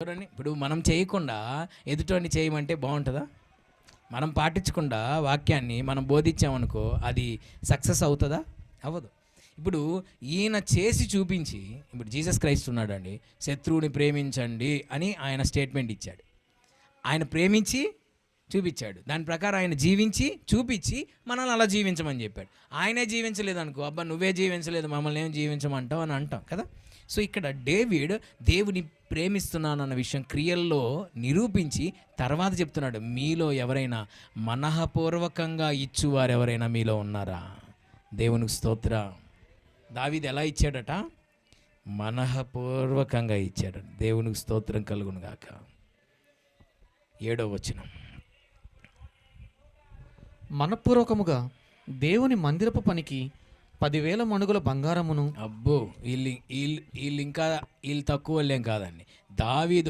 చూడండి, ఇప్పుడు మనం చేయకుండా ఎదుటోని చేయమంటే బాగుంటుందా? మనం పాటించకుండా వాక్యాన్ని మనం బోధించామనుకో, అది సక్సెస్ అవుతుందా? అవ్వదు. ఇప్పుడు ఈయన చేసి చూపించి, ఇప్పుడు జీసస్ క్రైస్ట్ ఉన్నాడండి, శత్రువుని ప్రేమించండి అని ఆయన స్టేట్మెంట్ ఇచ్చాడు. ఆయన ప్రేమించి చూపించాడు, దాని ప్రకారం ఆయన జీవించి చూపించి మనల్ని అలా జీవించమని చెప్పాడు. ఆయనే జీవించలేదు అనుకో, అబ్బా నువ్వే జీవించలేదు మమ్మల్ని ఏం జీవించమంటావు అని అంటాం కదా. సో ఇక్కడ డేవిడ్ దేవుని ప్రేమిస్తున్నానన్న విషయం క్రియల్లో నిరూపించి తర్వాత చెప్తున్నాడు, మీలో ఎవరైనా మనఃపూర్వకంగా ఇచ్చువారు ఎవరైనా మీలో ఉన్నారా? దేవునికి స్తోత్ర. దావీదు ఎలా ఇచ్చాడట? మనఃపూర్వకంగా ఇచ్చాడు. దేవునికి స్తోత్రం కలుగును గాక. 7వ వచనం, మనఃపూర్వకముగా దేవుని మందిరపు పనికి 10,000 మణుగుల బంగారమును. అబ్బో, వీళ్ళు ఇంకా వీళ్ళు తక్కువ వాళ్ళేం కాదండి. దావీదు